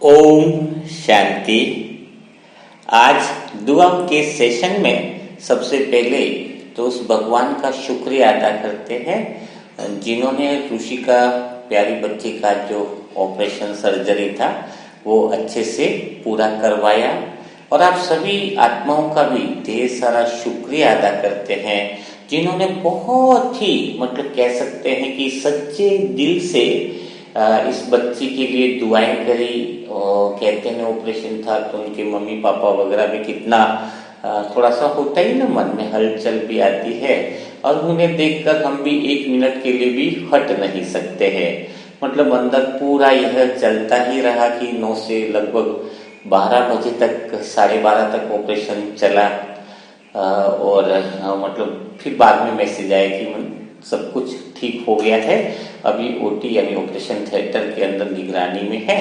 ओम शांति। आज दुआ के सेशन में सबसे पहले तो उस भगवान का शुक्रिया अदा करते हैं जिन्होंने ऋषि का प्यारी बच्ची का जो ऑपरेशन सर्जरी था वो अच्छे से पूरा करवाया। और आप सभी आत्माओं का भी ढेर सारा शुक्रिया अदा करते हैं जिन्होंने बहुत ही कह सकते हैं कि सच्चे दिल से इस बच्ची के लिए दुआएं करी। और कहते हैं ऑपरेशन था तो उनके मम्मी पापा वगैरह भी कितना थोड़ा सा होता ही ना, मन में हलचल भी आती है। और उन्हें देखकर हम भी एक मिनट के लिए भी हट नहीं सकते हैं। अंदर पूरा यह चलता ही रहा कि 9 से लगभग 12 बजे तक, 12:30 तक ऑपरेशन चला। और फिर बाद में मैसेज आया कि सब कुछ ठीक हो गया है, अभी ओटी यानी ऑपरेशन थिएटर के अंदर निगरानी में है।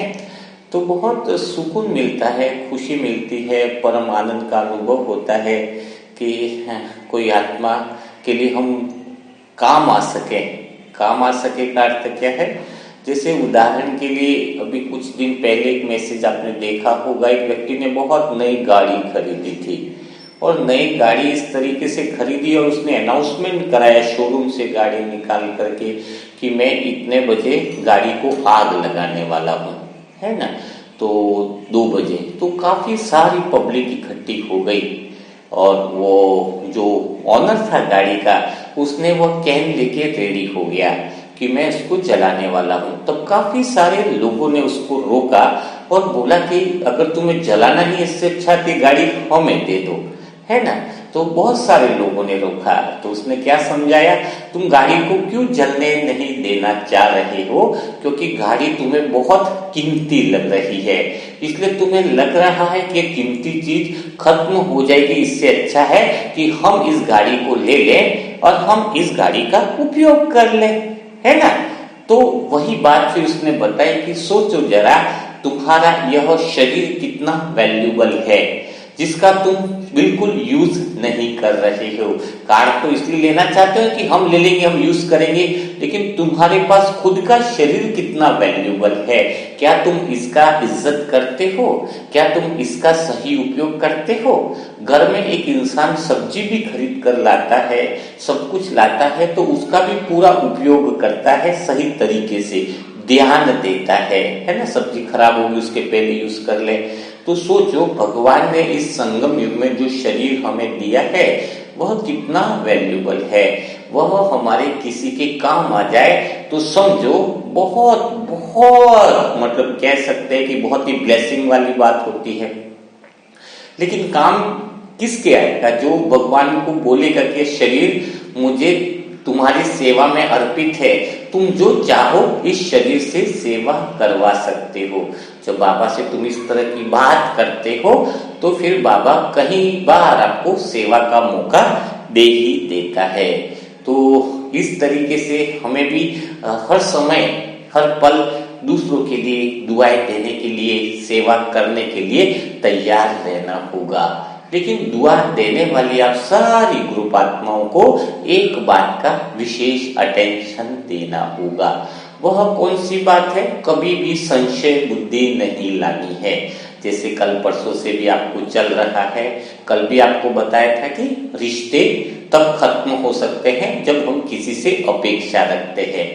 तो बहुत सुकून मिलता है, खुशी मिलती है, परम आनंद का अनुभव होता है कि कोई आत्मा के लिए हम काम आ सके। काम आ सके का अर्थ क्या है? जैसे उदाहरण के लिए अभी कुछ दिन पहले एक मैसेज आपने देखा होगा, एक व्यक्ति ने बहुत नई गाड़ी खरीदी थी और नई गाड़ी इस तरीके से खरीदी और उसने अनाउंसमेंट कराया शोरूम से गाड़ी निकाल करके कि मैं इतने बजे गाड़ी को आग लगाने वाला हूँ, है ना। तो 2 बजे तो काफी सारी पब्लिक इकट्ठी हो गई और वो जो ऑनर था गाड़ी का उसने वो कैन लेके रेडी हो गया कि मैं इसको जलाने वाला हूँ। तब काफी सारे लोगों ने उसको रोका और बोला कि अगर तुम्हें जलाना ही इससे अच्छा तो गाड़ी हमें दे दो, है ना। तो बहुत सारे लोगों ने रोका तो उसने क्या समझाया, तुम गाड़ी को क्यों जलने नहीं देना चाह रहे हो, क्योंकि गाड़ी तुम्हें बहुत कीमती लग रही है, इसलिए तुम्हें लग रहा है कि कीमती चीज खत्म हो जाएगी। इससे अच्छा है कि हम इस गाड़ी को ले लें और हम इस गाड़ी का उपयोग कर लें, है ना। तो वही बात फिर उसने बताई कि सोचो जरा, तुम्हारा यह शरीर कितना वैल्यूबल है जिसका तुम बिल्कुल यूज नहीं कर रहे हो। कार तो इसलिए लेना चाहते हो कि हम ले लेंगे, हम यूज करेंगे, लेकिन तुम्हारे पास खुद का शरीर कितना वैल्यूबल है। क्या तुम इसका इज्जत करते हो? क्या तुम इसका सही उपयोग करते हो? घर में एक इंसान सब्जी भी खरीद कर लाता है, सब कुछ लाता है, तो उसका भी पूरा उपयोग करता है, सही तरीके से ध्यान देता है ना। सब्जी खराब होगी उसके पहले यूज कर ले। तो सोचो भगवान ने इस संगम युग में जो शरीर हमें दिया है वह कितना वैल्यूबल है। वह हमारे किसी के काम आ जाए तो समझो बहुत बहुत कह सकते हैं कि बहुत ही ब्लेसिंग वाली बात होती है। लेकिन काम किसके आएगा? जो भगवान को बोलेगा कि शरीर मुझे तुम्हारी सेवा में अर्पित है, तुम जो चाहो इस शरीर से सेवा करवा सकते हो। जब बाबा से तुम इस तरह की बात करते हो तो फिर बाबा कहीं बार आपको सेवा का मौका दे ही देता है। तो इस तरीके से हमें भी हर समय हर पल दूसरों के लिए दुआएं देने के लिए, सेवा करने के लिए तैयार रहना होगा। लेकिन दुआ देने वाली आप सारी ग्रुप आत्माओं को एक बात का विशेष अटेंशन देना होगा। वह कौन सी बात है? कभी भी संशय बुद्धि नहीं लानी है। जैसे कल परसों से भी आपको चल रहा है, कल भी आपको बताया था कि रिश्ते तब खत्म हो सकते हैं जब हम किसी से अपेक्षा रखते हैं।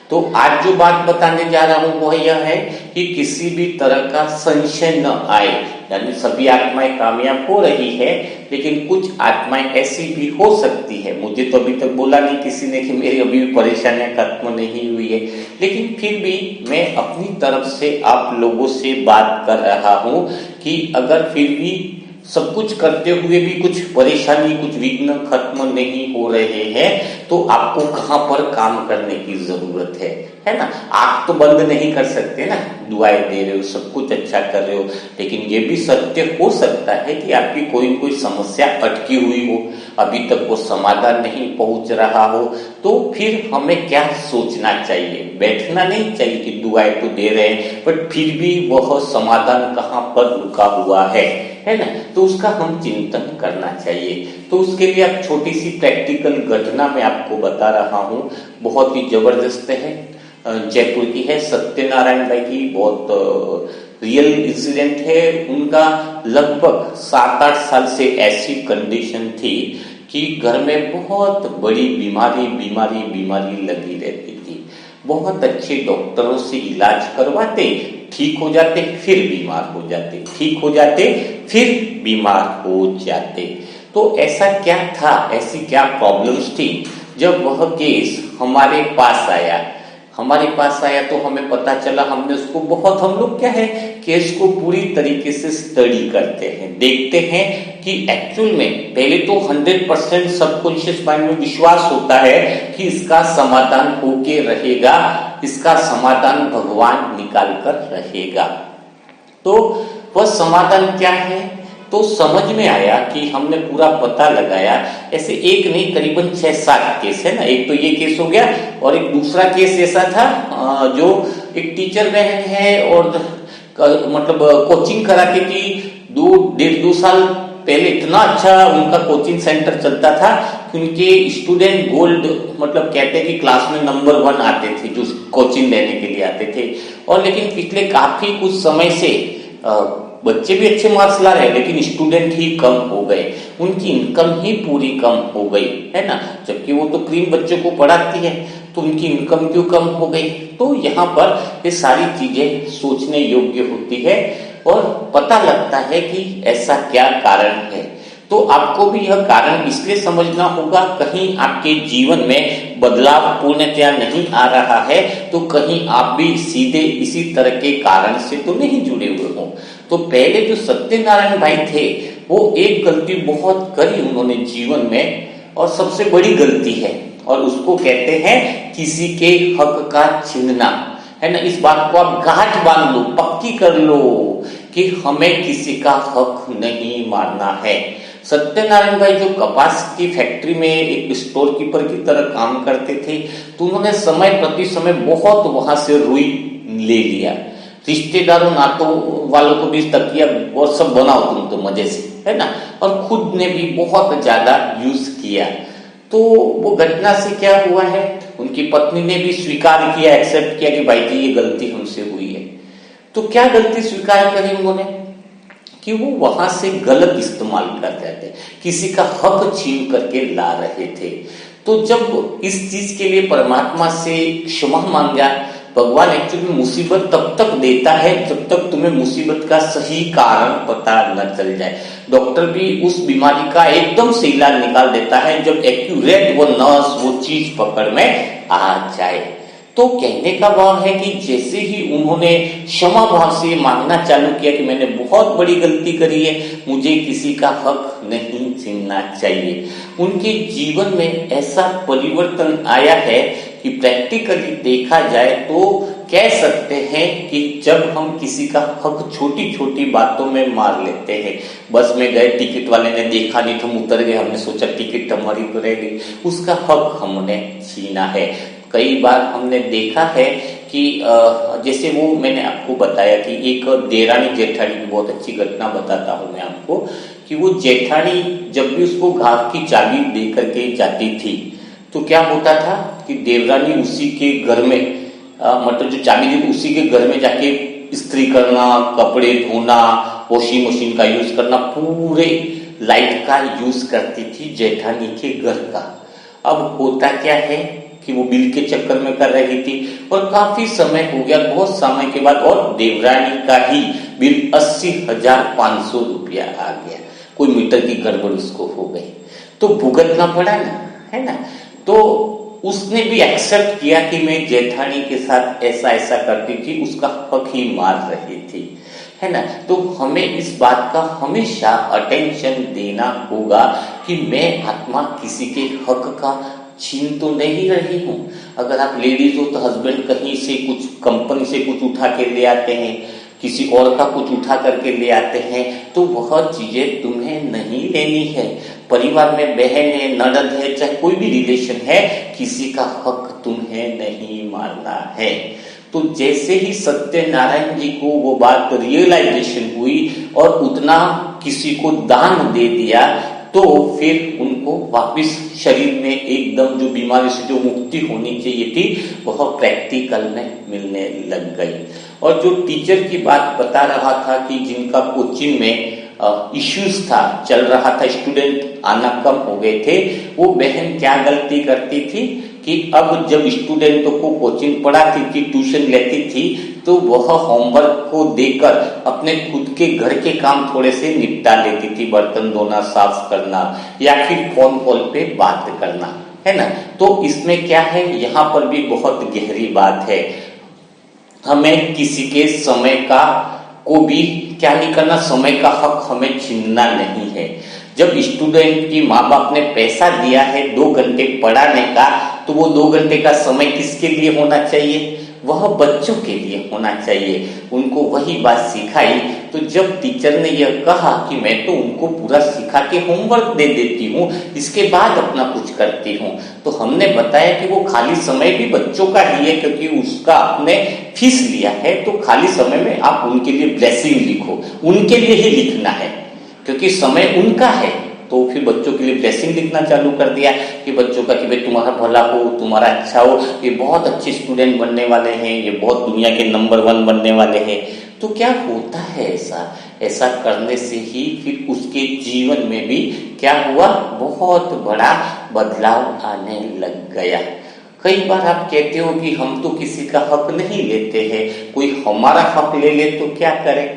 तो आज जो बात बताने जा रहा हूं वह यह है कि किसी भी तरह का संशय न आए। यानी सभी आत्माएं कामयाब हो रही है, लेकिन कुछ आत्माएं ऐसी भी हो सकती है, मुझे तो अभी तक बोला नहीं किसी ने कि मेरी अभी भी परेशानियां खत्म नहीं हुई है, लेकिन फिर भी मैं अपनी तरफ से आप लोगों से बात कर रहा हूं कि अगर फिर भी सब कुछ करते हुए भी कुछ परेशानी, कुछ विघ्न खत्म नहीं हो रहे हैं, तो आपको कहां पर काम करने की जरूरत है ना। आंख तो बंद नहीं कर सकते ना, दुआएं दे रहे हो, सब कुछ अच्छा कर रहे हो, लेकिन ये भी सत्य हो सकता है कि आपकी कोई समस्या अटकी हुई हो, अभी तक वो समाधान नहीं पहुंच रहा हो। तो फिर हमें क्या सोचना चाहिए? बैठना नहीं चाहिए कि दुआएं तो दे रहे हैं बट फिर भी वह समाधान कहां पर रुका हुआ है ना। तो उसका हम चिंतन करना चाहिए। तो उसके लिए आप छोटी सी प्रैक्टिकल घटना मैं आपको बता रहा हूं, बहुत ही जबरदस्त है, जयपुर की है, सत्यनारायण भाई की बहुत रियल इंसिडेंट है। उनका लगभग 7-8 साल से ऐसी कंडीशन थी कि घर में बहुत बड़ी बीमारी लगी रहती थी। बहुत अच्छे डॉक्टरों से इलाज करवाते, ठीक हो जाते, फिर बीमार हो जाते, ठीक हो जाते, फिर बीमार हो जाते। तो ऐसा क्या था, ऐसी क्या प्रॉब्लम्स थी? जब वह केस हमारे पास आया तो हमें पता चला, हमने उसको बहुत, हम लोग क्या है, केस को पूरी तरीके से स्टडी करते हैं, देखते हैं कि एक्चुअल में पहले तो 100% सबकॉन्शियस माइंड में विश्वास होता है कि इसका समाधान होके रहेगा, इसका समाधान भगवान निकाल कर रहेगा। तो वह समाधान क्या है? तो समझ में आया कि हमने पूरा पता लगाया, ऐसे एक नहीं करीबन 6-7 केस है ना। एक तो ये केस हो गया, और एक दूसरा केस ऐसा था जो एक टीचर बहन है और मतलब कोचिंग कराती थी। 1.5-2 साल पहले इतना अच्छा उनका कोचिंग सेंटर चलता था कि उनके स्टूडेंट गोल्ड, मतलब कहते हैं कि क्लास में नंबर 1 आते थे जो कोचिंग लेने के लिए आते थे। और लेकिन पिछले काफी कुछ समय से बच्चे भी अच्छे मार्क्स ला रहे, लेकिन स्टूडेंट ही कम हो गए, उनकी इनकम ही पूरी कम हो गई, है ना। जबकि वो तो क्रीम बच्चों को पढ़ाती है, तो उनकी इनकम क्यों कम हो गई? तो यहाँ पर ये सारी चीजें सोचने योग्य होती है और पता लगता है कि ऐसा क्या कारण है। तो आपको भी यह कारण इसलिए समझना होगा, कहीं आपके जीवन में बदलाव पूर्णतया नहीं आ रहा है तो कहीं आप भी सीधे इसी तरह के कारण से तो नहीं जुड़े हुए हो। तो पहले जो सत्यनारायण भाई थे, वो एक गलती बहुत करी उन्होंने जीवन में, और सबसे बड़ी गलती है, और उसको कहते हैं किसी के हक का छीनना, है ना। इस बात को आप गांठ बांध लो, पक्की कर लो कि हमें किसी का हक नहीं मारना है। सत्यनारायण भाई जो कपास की फैक्ट्री में एक स्टोर कीपर की तरह काम करते थे, तो उन्होंने समय प्रति समय बहुत वहां से रुई ले लिया। रिश्तेदारों नातों वालों को भी तकिया और सब बनाओ तुम तो मजे से, है ना। और खुद ने भी बहुत ज्यादा यूज किया। तो वो घटना से क्या हुआ है, उनकी पत्नी ने भी स्वीकार किया, एक्सेप्ट किया कि भाई जी ये गलती हमसे हुई है। तो क्या गलती स्वीकार करी उन्होंने? कि वो वहां से गलत इस्तेमाल कर रहे थे, किसी का हक छीन करके ला रहे थे। तो जब इस चीज के लिए परमात्मा से क्षमा मांगा, भगवान एक्चुअली मुसीबत तब तक देता है जब तक तुम्हें मुसीबत का सही कारण पता न चल जाए। डॉक्टर भी उस बीमारी का एकदम से इलाज निकाल देता है जब एक्यूरेट वो नर्स वो चीज पकड़ में आ जाए। तो कहने का भाव है कि जैसे ही उन्होंने क्षमा भाव से मांगना चालू किया कि मैंने बहुत बड़ी गलती करी है, मुझे किसी का हक नहीं छीनना चाहिए, उनके जीवन में ऐसा परिवर्तन आया है कि प्रैक्टिकली देखा जाए तो कह सकते हैं कि जब हम किसी का हक छोटी छोटी बातों में मार लेते हैं, बस में गए, टिकट वाले ने देखा नहीं, हम उतर गए, हमने सोचा टिकट हमारी तो रह गई, उसका हक हमने छीना है। कई बार हमने देखा है कि जैसे वो मैंने आपको बताया कि एक देरानी जेठानी की बहुत अच्छी घटना बताता हूं मैं आपको, कि वो जेठानी जब भी उसको घाव की चाबी दे करके जाती थी तो क्या होता था कि देवरानी उसी के घर में मतलब जो चाबी दी उसी के घर में जाके इस्त्री करना, कपड़े धोना, वॉशिंग मशीन का यूज करना, पूरे लाइट का यूज करती थी जेठानी के घर का। अब होता क्या है कि वो बिल के चक्कर में कर रही थी और काफी समय हो गया, बहुत समय के बाद, और देवरानी का ही बिल 80,500 रुपया आ गया, कोई मीटर की गड़बड़ उसको हो गई, तो भुगतना पड़ा ना, है ना। तो उसने भी एक्सेप्ट किया कि मैं जेठानी के साथ ऐसा ऐसा करती थी, उसका हक ही मार रही थी, है ना। तो हमें इस बात का हमेशा अटेंशन देना होगा कि मैं आत्मा किसी के हक का छीन तो नहीं रही हूं। अगर आप लेडीज हो तो हस्बैंड कहीं से कुछ कंपनी से कुछ उठा के ले आते हैं, किसी और का कुछ उठा करके ले आते हैं, तो वह चीजें तुम्हें नहीं लेनी है। परिवार में बहन है, ननद है, चाहे कोई भी रिलेशन है, किसी का हक तुम्हें नहीं मारना है। तो जैसे ही सत्यनारायण जी को वो बात रियलाइजेशन हुई और उतना किसी को दान दे दिया, तो फिर उनको वापस शरीर में एकदम जो बीमारी से जो मुक्ति होनी चाहिए थी वह प्रैक्टिकल में मिलने लग गई। और जो टीचर की बात बता रहा था कि जिनका कोचिंग में इश्यूज था, चल रहा था, स्टूडेंट आना कम हो गए थे, वो बहन क्या गलती करती थी कि अब जब स्टूडेंटों को कोचिंग पढ़ाती थी, ट्यूशन लेती थी, तो वह होमवर्क को देकर अपने खुद के घर के काम थोड़े से निपटा लेती थी, बर्तन धोना, साफ करना या फिर फोन कॉल पे बात करना, है ना। तो इसमें क्या है, यहाँ पर भी बहुत गहरी बात है। हमें किसी के समय का को भी क्या नहीं करना, समय का हक हमें छीनना नहीं है। जब स्टूडेंट की माँ बाप ने पैसा दिया है 2 घंटे पढ़ाने का, तो वो 2 घंटे का समय किसके लिए होना चाहिए, वह बच्चों के लिए होना चाहिए। उनको वही बात सिखाई। तो जब टीचर ने यह कहा कि मैं तो उनको पूरा सिखा के होमवर्क दे देती हूँ, इसके बाद अपना कुछ करती हूँ, तो हमने बताया कि वो खाली समय भी बच्चों का ही है, क्योंकि उसका आपने फीस लिया है, तो खाली समय में आप उनके लिए ब्लेसिंग लिखो, उनके लिए ही लिखना है, क्योंकि समय उनका है। तो फिर बच्चों के लिए ब्लेसिंग लिखना चालू कर दिया कि बच्चों का कि भाई तुम्हारा भला हो, तुम्हारा अच्छा हो, ये बहुत अच्छे स्टूडेंट बनने वाले हैं, ये बहुत दुनिया के नंबर 1 बनने वाले हैं। तो क्या होता है, ऐसा करने से ही फिर उसके जीवन में भी क्या हुआ, बहुत बड़ा बदलाव आने लग गया। कई बार आप कहते हो कि हम तो किसी का हक नहीं लेते हैं, कोई हमारा हक ले ले तो क्या करें।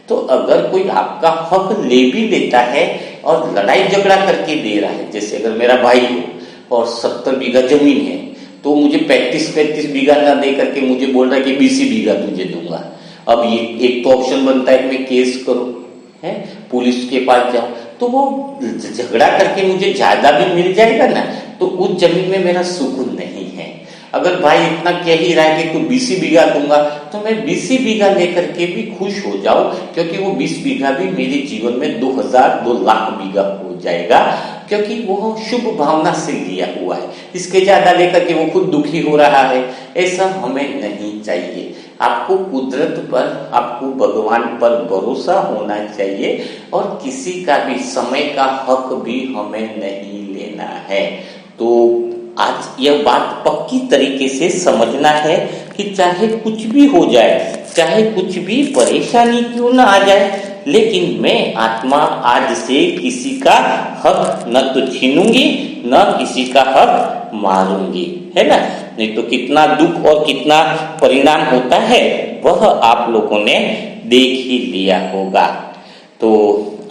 तो अगर कोई आपका हक ले भी लेता है और लड़ाई झगड़ा करके दे रहा है, जैसे अगर मेरा भाई हो और 70 बीघा जमीन है, तो मुझे 35 बीघा ना दे करके मुझे बोल रहा है कि 20 बीघा तुझे दूंगा। अब ये एक तो ऑप्शन बनता है कि मैं केस करूं, है, पुलिस के पास जाऊं, तो वो झगड़ा करके मुझे ज्यादा भी मिल जाएगा ना, तो उस जमीन में मेरा सुकून नहीं है। अगर भाई इतना कह ही रहा है कि तू 20 बीघा दूंगा, तो मैं 20 बीघा लेकर के भी खुश हो जाऊं, क्योंकि वो 20 बीघा भी मेरे जीवन में 2 लाख बीघा हो जाएगा, क्योंकि वो शुभ भावना से लिया हुआ है। इसके ज्यादा लेकर के वो खुद दुखी हो रहा है, ऐसा हमें नहीं चाहिए। आपको कुदरत पर, आपको भगवान पर भरोसा होना चाहिए, और किसी का भी समय का हक भी हमें नहीं लेना है। तो आज यह बात पक्की तरीके से समझना है कि चाहे कुछ भी हो जाए, चाहे कुछ भी परेशानी क्यों ना आ जाए, लेकिन मैं आत्मा आज से किसी का हक न तो छीनूंगी, न किसी का हक मारूंगी, है ना। नहीं तो कितना दुख और कितना परिणाम होता है वह आप लोगों ने देख ही लिया होगा। तो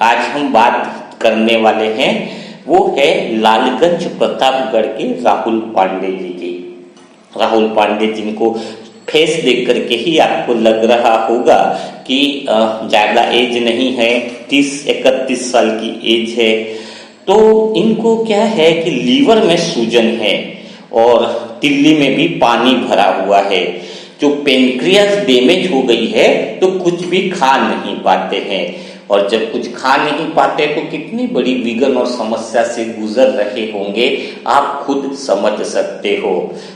आज हम बात करने वाले हैं, वो है लालगंज प्रतापगढ़ के राहुल पांडे जी की। राहुल पांडे जिनको फेस देख करके ही आपको लग रहा होगा कि ज्यादा एज नहीं है, 30-31 साल की एज है। तो इनको क्या है कि लीवर में सूजन है और तिल्ली में भी पानी भरा हुआ है। जो पेनक्रियास डैमेज हो गई है, तो कुछ भी खा नहीं पाते हैं, और जब कुछ खा नहीं पाते तो कितनी बड़ी विघन और समस्या से गुजर रहे होंगे, आप खुद समझ सकते हो।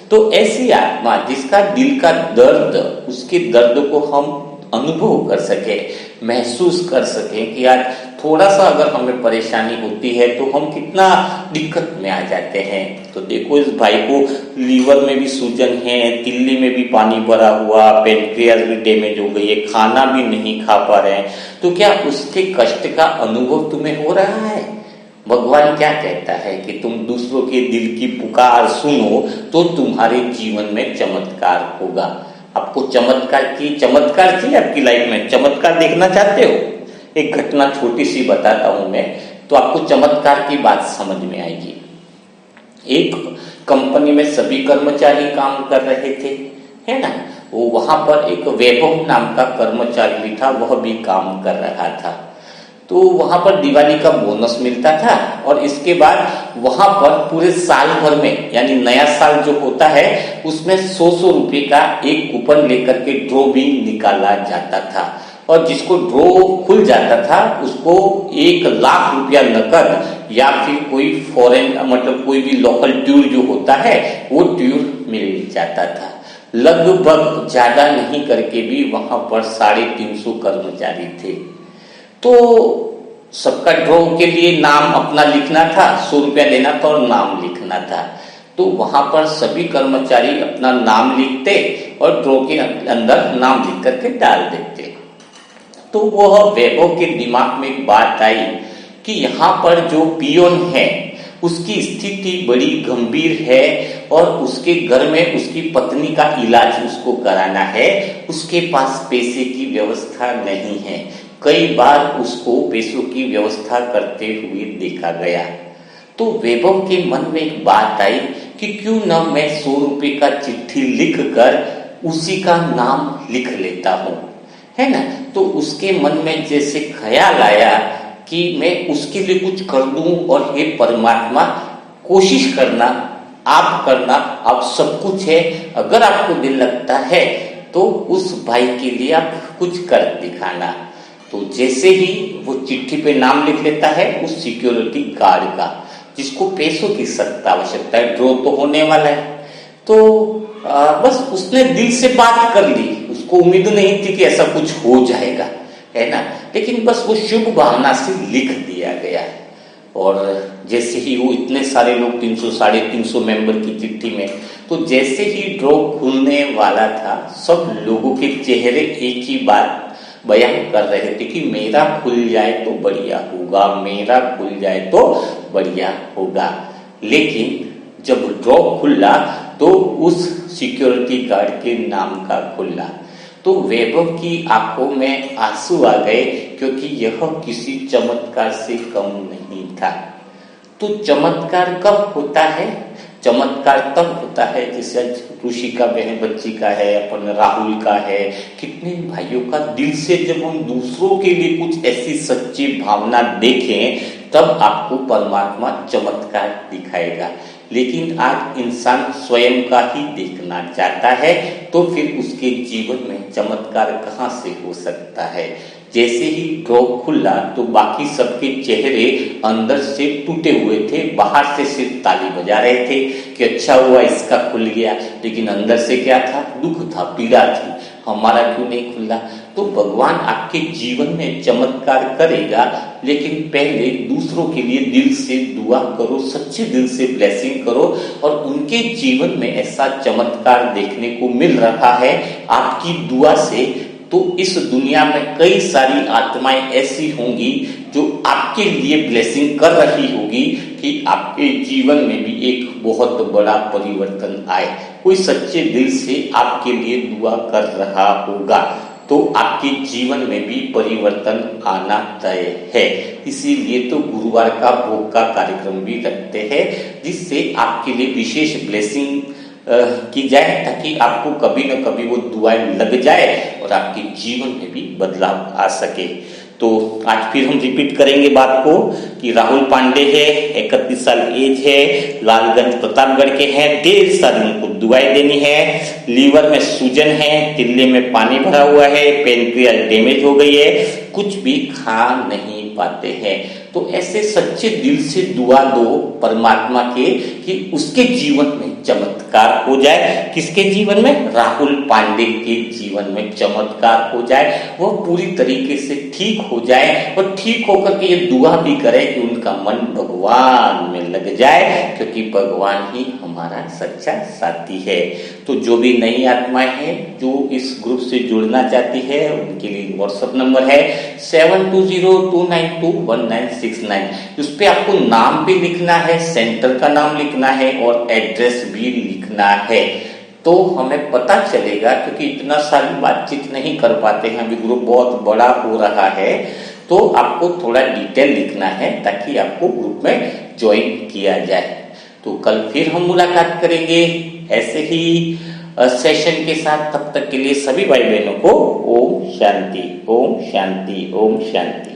तो ऐसी आत्मा जिसका दिल का दर्द, उसके दर्द को हम अनुभव कर सके, महसूस कर सके कि आज थोड़ा सा अगर हमें परेशानी होती है तो हम कितना दिक्कत में आ जाते हैं। तो देखो इस भाई को लीवर में भी सूजन है, तिल्ली में भी पानी भरा हुआ, पेनक्रियास भी डैमेज हो गई है, खाना भी नहीं खा पा रहे हैं। तो क्या उसके कष्ट का अनुभव तुम्हें हो रहा है? भगवान क्या कहता है कि तुम दूसरों के दिल की पुकार सुनो तो तुम्हारे जीवन में चमत्कार होगा। आपको चमत्कार चाहिए आपकी लाइफ में? चमत्कार देखना चाहते हो? एक घटना छोटी सी बताता हूं मैं, तो आपको चमत्कार की बात समझ में आएगी। एक कंपनी में सभी कर्मचारी काम कर रहे थे, है ना। वो वहां पर एक वैभव नाम का कर्मचारी भी था, वह भी काम कर रहा था। तो वहां पर दिवाली का बोनस मिलता था, और इसके बाद वहां पर पूरे साल भर में, यानी नया साल जो होता है उसमें 100 रुपए का एक कूपन लेकर के ड्रॉ भी निकाला जाता था, और जिसको ड्रॉ खुल जाता था उसको 1 लाख रुपया नकद या फिर कोई फॉरेन, मतलब कोई भी लोकल टूर जो होता है वो टूर मिल जाता था। लगभग ज्यादा नहीं करके भी वहां पर 350 कर्मचारी थे। तो सबका ड्रॉ के लिए नाम अपना लिखना था, 100 रुपया लेना था और नाम लिखना था। तो वहां पर सभी कर्मचारी अपना नाम लिखते और ड्रॉ के अंदर नाम लिख करके डाल देते। तो वह वैभव के दिमाग में एक बात आई कि यहाँ पर जो पियोन है उसकी स्थिति बड़ी गंभीर है और उसके घर में उसकी पत्नी का इलाज उसको कराना है, उसके पास पैसे की व्यवस्था नहीं है। कई बार उसको पैसों की व्यवस्था करते हुए देखा गया। तो वैभव के मन में एक बात आई कि क्यों न मैं 100 रुपये का चिट्ठी लिख कर उसी का नाम लिख लेता हूँ, है ना। तो उसके मन में जैसे ख्याल आया कि मैं उसके लिए कुछ कर दूं और हे परमात्मा, कोशिश करना, आप सब कुछ है, अगर आपको दिल लगता है तो उस भाई के लिए आप कुछ कर दिखाना। तो जैसे ही वो चिट्ठी पे नाम लिख लेता है उस सिक्योरिटी गार्ड का, जिसको पैसों की सख्त आवश्यकता है, ड्रॉ तो होने वाला है, तो बस उसने दिल से बात कर ली। उसको उम्मीद नहीं थी कि ऐसा कुछ हो जाएगा, है ना, लेकिन बस वो शुभ भावना से लिख दिया गया। और जैसे ही वो इतने सारे लोग 300 साढ़े 300 मेंबर की चिट्ठी में, तो जैसे ही ड्रॉ खुलने वाला था सब लोगों के चेहरे एक ही बात बयान कर रहे थे कि मेरा खुल जाए तो बढ़िया होगा, मेरा खुल जाए तो बढ़िया होगा। लेकिन जब ड्रॉ खुला तो उस सिक्योरिटी गार्ड के नाम का खुला, तो वैभव की आंखों में आंसू आ गए, क्योंकि यह किसी चमत्कार से कम नहीं था। तो चमत्कार कब होता है? चमत्कार तब होता है जैसे ऋषि का बहन बच्ची का है, अपन राहुल का है, कितने भाइयों का दिल से जब हम दूसरों के लिए कुछ ऐसी सच्ची भावना देखें तब आपको परमात्मा चमत्कार दिखाएगा। लेकिन आज इंसान स्वयं का ही देखना चाहता है, तो फिर उसके जीवन में चमत्कार कहाँ से हो सकता है। जैसे ही ड्रॉ खुला तो बाकी सबके चेहरे अंदर से टूटे हुए थे, बाहर से सिर्फ ताली बजा रहे थे कि अच्छा हुआ इसका खुल गया, लेकिन अंदर से क्या था? दुख था, पीड़ा थी, हमारा क्यों नहीं खुला। तो भगवान आपके जीवन में चमत्कार करेगा, लेकिन पहले दूसरों के लिए दिल से दुआ करो, सच्चे दिल से ब्लेसिंग करो, और उनके जीवन में ऐसा चमत्कार देखने को मिल रहा है आपकी दुआ से। तो इस दुनिया में कई सारी आत्माएं ऐसी होंगी जो आपके लिए ब्लेसिंग कर रही होगी कि आपके जीवन में भी एक बहुत बड़ा परिवर्तन आए। कोई सच्चे दिल से आपके लिए दुआ कर रहा होगा, तो आपके जीवन में भी परिवर्तन आना तय है। इसीलिए तो गुरुवार का भोग का कार्यक्रम भी रखते हैं, जिससे आपके लिए विशेष ब्लेसिंग की जाए, ताकि आपको कभी न कभी वो दुआएं लग जाए और आपके जीवन में भी बदलाव आ सके। तो आज फिर हम रिपीट करेंगे बात को कि राहुल पांडे है, 31 साल एज है, लालगंज प्रतापगढ़ के हैं, ढेर सारी उनको दुआएं देनी है। लीवर में सूजन है, तिल्ले में पानी भरा हुआ है, पेनक्रियाज डैमेज हो गई है, कुछ भी खा नहीं पाते हैं। तो ऐसे सच्चे दिल से दुआ दो परमात्मा के कि उसके जीवन में चमत्कार हो जाए। किसके जीवन में? राहुल पांडे के जीवन में चमत्कार हो जाए, वो पूरी तरीके से ठीक हो जाए, और ठीक होकर के ये दुआ भी करे कि उनका मन भगवान में लग जाए, क्योंकि भगवान ही हमारा सच्चा साथी है। तो जो भी नई आत्माएं हैं जो इस ग्रुप से जुड़ना चाहती है, उनके लिए व्हाट्सएप नंबर है 7202921969। उस पे आपको नाम भी लिखना है, सेंटर का नाम लिखना है और एड्रेस भी लिखना है, तो हमें पता चलेगा। क्योंकि इतना सारी बातचीत नहीं कर पाते हैं, अभी ग्रुप बहुत बड़ा हो रहा है, तो आपको थोड़ा डिटेल लिखना है ताकि आपको ग्रुप में ज्वाइन किया जाए। तो कल फिर हम मुलाकात करेंगे ऐसे ही सेशन के साथ। तब तक के लिए सभी भाई बहनों को ओम शांति, ओम शांति, ओम शांति।